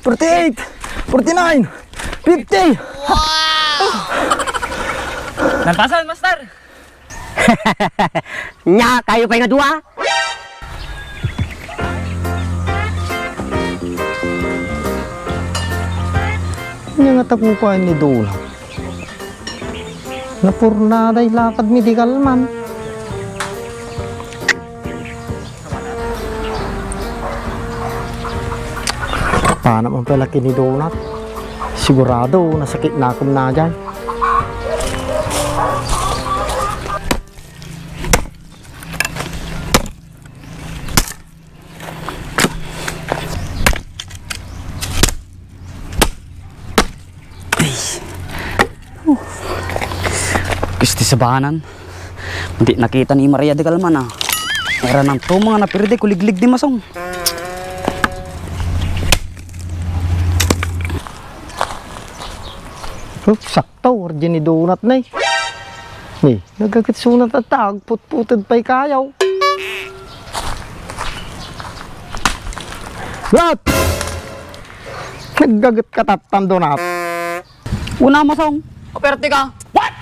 48, 49, 50. Nampasan, master. Nya, kayo pa nga dua. Nya nga takukuhan ni Dola. Napurnaday lakad medical man. Paano man pala kinidonat? Sigurado nasakit na akong na dyan. Gusti sa bahanan. Hindi nakita ni Maria de Calman ah. Meron ng to mga napirde kuliglig di masong. Oh, sakto, origin ni donut na eh. Ni, nagkakitsunat at tag, put-putad pa'y kayaw. Donut! Naggagat katatan donut. Una masong. Operte ka. What?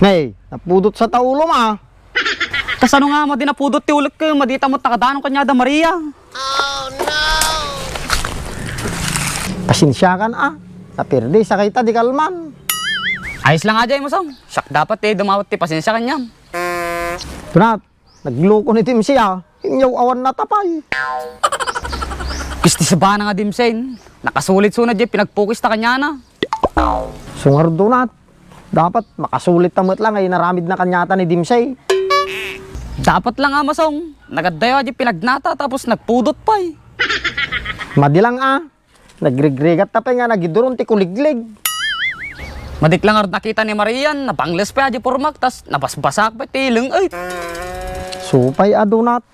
Nay, napudot sa taulo ma. Kasano nga mo din napudot ti ulit ka. Madita mo takadano kanya da Maria. Pasensya ka na ah. Napirdi, sakay ta di kalman. Ayos lang nga dyan masong. Sak dapat eh dumawat ti pasensya kanya. Donut, nagloko ni Tim siya. Inyaw awan na tapay. Gusti sa bahanan nga dimsen. Nakasulit sunod dyan pinagpukis ta kanya na. Sungar donut. Dapat makasulit tamot lang ay naramid na kanyata ni Dimsay. Dapat lang nga masong. Nagadayo dyan pinagnata tapos nagpudot pa eh. Madilang ah. Nagregregat tapay nga nagidurun ti kuliglig. Madik lang nga nakita ni Marian. Napangles pa dyan pormak. Tas nabasbasak pa tileng ay. Supay ah donut.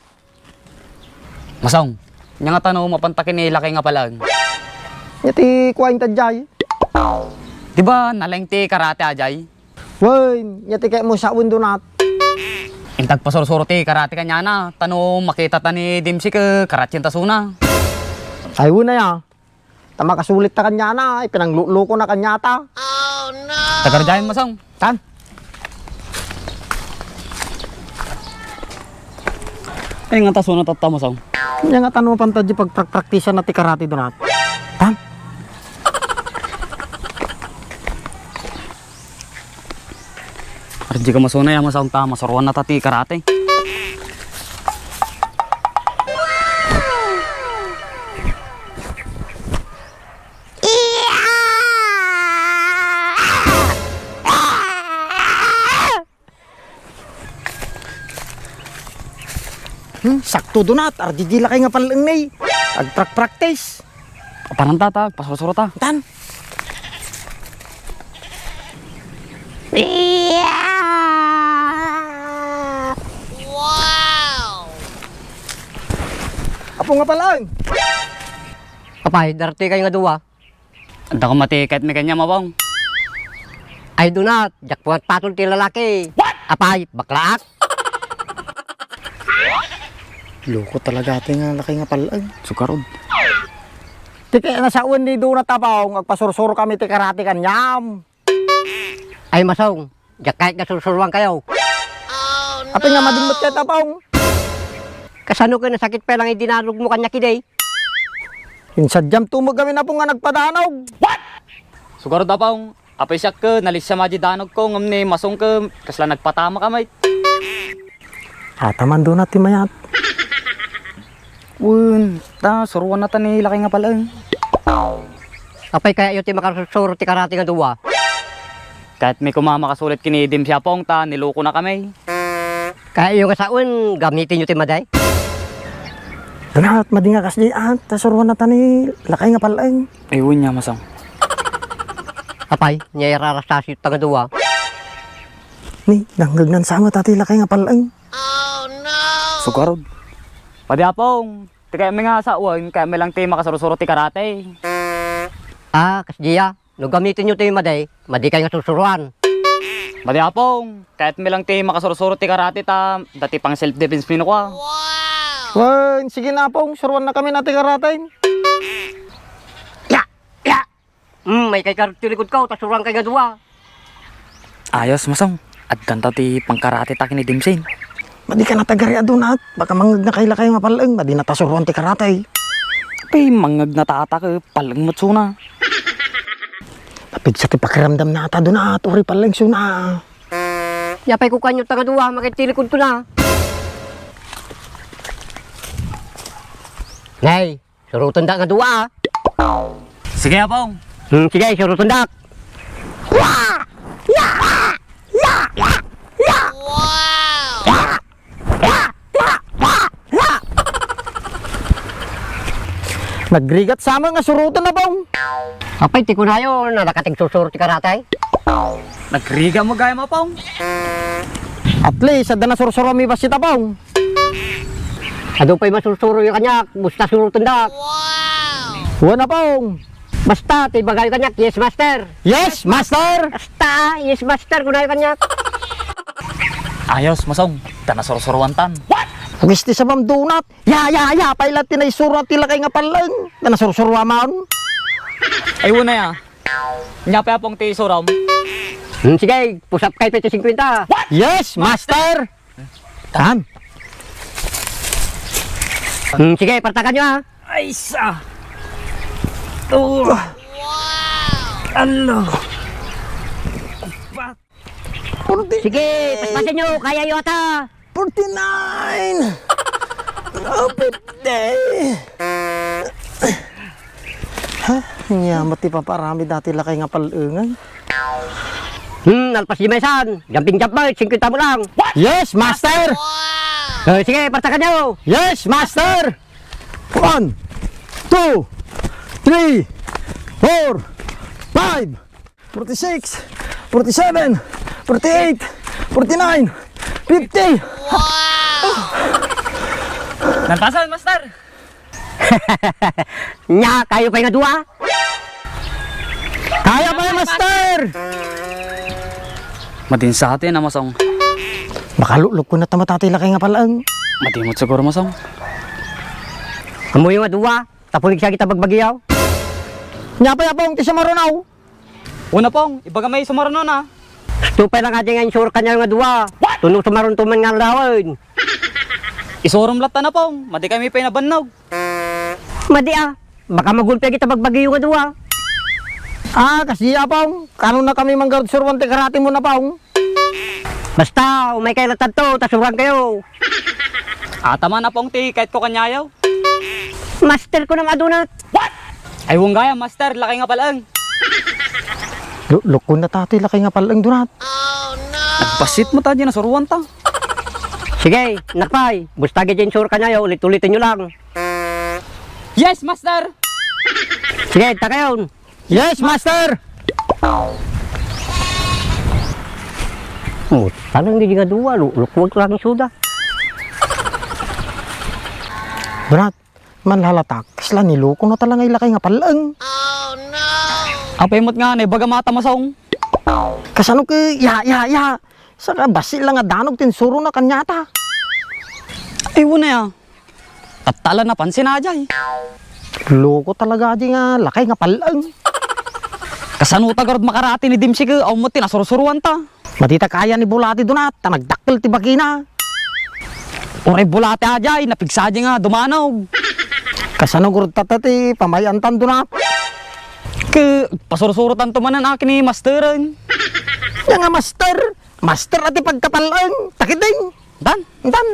Masong. Nya nga tanong mapantakin ni Lakay nga palang. Yati kuwain tadyay. Diba nalaing ti karate ajay? Woy, yati kay mo sa donut. Intag pasurusuro ti karate kanya na. Tanong makita ta ni Dimsi ka karate yung tasuna. Ay na ya. Tama kasulit ta kanya na. Ay pinangluloko na kanyata. Tagarjayan masong. Tan? Ano nga tasuna tata masong? Yan nga tanong pantadyo pag-praktisan na ti karate donut. Tan? Arji ka masuna ya masong ta. Masuruan na tati karate. Sakto donut. RGG lakay nga palang nay. Ag-practice. Parang tatag. Pasurusuro ta. Tan? Apo nga palang. Apay, darati kayo nga dua. Anda ko matiket may kanya mabong. Ay donut, jakpuan patol ti lalaki. What? Apay, baklaak. Loko talaga ate nga laki nga palang. Sukarod. Tike na sa uwan ni donut tapaw. Agpasursuro kami ti karate kanyam. Ay masong, jak kahit nasusuruan kayo. Apo nga madimot kay tapaw. Kasano kayo nasakit pa lang idinarog mo kanya kiday. Insadyam tumog kami na po nga nagpadanog. Sukarod apang. Apay siya ka. Nalis siya majidanog ko. Ngam ni masong ka. Kasla nagpatama ka may. Ataman donut ti mayat. Un. Ta. Suruan na ta ni Lakay nga palang. Apay kaya yun ti makasusuro ti karate nga dua. Kahit may kumama kasulit kinidim siya pong ta. Niloko na kami. Kaya yung kasaon, gamitin nyo ti maday. Donut, madinga kas di tasuruan na tani lakay nga palang. Ayun niya masong. Apay, niya irarastasyo ta nga dua. Ni, nanggagnan sama tati lakay nga palang. Sukarod. Padi apong. Ti kaya may nga sa uwan. Kaya may lang ti makasuro-suro ti karate. Ah, kasdiya, no gamitin nyo ti maday, madi kayo nga susuruan. Padi apong. Kahit may lang ti makasuro-suro ti karate ta. Dati pang self-defense mino ko. Wan, sige na pong, suruan na kami natin karatain. Ya, May kay kartilikod ko, tasurang kay gadwa. Ayos masong. At ganto ti pangkarate takin ni Dimsin. Madi ka natagari adunat. Baka mangag na kaila kayo nga palang. Madi natasuruan ti karatay. Pay mangag na tatak palang matsuna. Tapid sa ti pakiramdam na ata dunat. Uri palang suna. Yapay ko kanyo ta gadwa, makitilikod ko na. Nay, surutan da gadwa. Sige apong. Sige, surutan da. Nagrigat sama nga surutan na bang. Apay, ti ko na yun, nakating susuro ti karatay. Nagriga mo gaya mo apong. At least, ada na sursuro mi basit bang. Ado pa'y masusuro yung kanyak, busta surutan da. Wala bang. Basta, ti bagay yung kanyak, yes master. Yes, master. Basta, yes master, kunay kanyak. Ayos masong. Tanasor-sorwan tan. Gusti sa mam donut. Ya, pailat tinay surat tila kay nga palang. Na sursurwa man. Ay wala ya. Nyapa apong ti soram. Sige, pusap kay 50. Yes, master. Tan. Sige, partakan nyo ha. Ay sa. To. Alo. Sige, paspasin nyo, kaya yun ata. 49. Kapit day. Ha? Nya, mati pa parami dati lakay nga palangan. Alpas di mesan, jumping jump boy, 50 mo lang. Yes, master. Sige, partakan nyo. Yes, master. 1, 2, 3, 4, 5, 46, 47, 48, 49, 50. Nantasan master. Nya, kayo pa nga dua. Kaya ba, master? Madin sa atin na masong. Makalulog ko na tamatati lakay nga palang. Madimot siguro masong. Kamu yung nga dua, tapulig siya kita bagbagiyaw. Nya pa yapong ti siya marunaw. Una pong, ibaga may sumaron na. Stupay lang ating nga insure kanya nga dua. Tunong sumaron tuman nga lawin. Isorom lata na pong. Madi kami pa nabannog. Madi ah, baka magulpi kita bagbagiyaw nga dua. Kasi yapong. Kano na kami manggarod surwan ti karate mo na paong. Basta, umay kayo latad to, tasurang kayo. Tama na pong ti, kahit ko kanyayaw. Master ko ng adunat. Ay wong gaya master, laki nga palang. Lukon na tati lakay nga palang dunat. Nagpasit mo tayo na suruan ta. Sige, nakpay. Busta gaya insure kanya yo, ulit-ulitin nyo lang. Yes master. Sige, takayon. Yes, master. Oh, tanong hindi nga dua, lukwag lang suda. Dunat, manlalatak. Sila niloko na talaga ilakay nga palang. Apay mo't nga na, baga mata masong. Kasano ke, ya. Saka basil lang nga danog tinsuro na kanyata. Ay wala ya. Tatala na pansin na ajay. Loko talaga di nga lakay nga palang. Kasano tagarod makarati ni Dimsi ka, aw mo tinasurusuruan ta. Matita kaya ni Bulati dunat, nagdakkel ti bagina. Oray bulate ajay, napigsadya nga dumanog. Kasano gurud tatati, pamayantan dunat. Ke, pasurusurutan tumanan akin ni masteran. Yan nga master. Master ati pagkapalang. Takiding. Dan. Dan.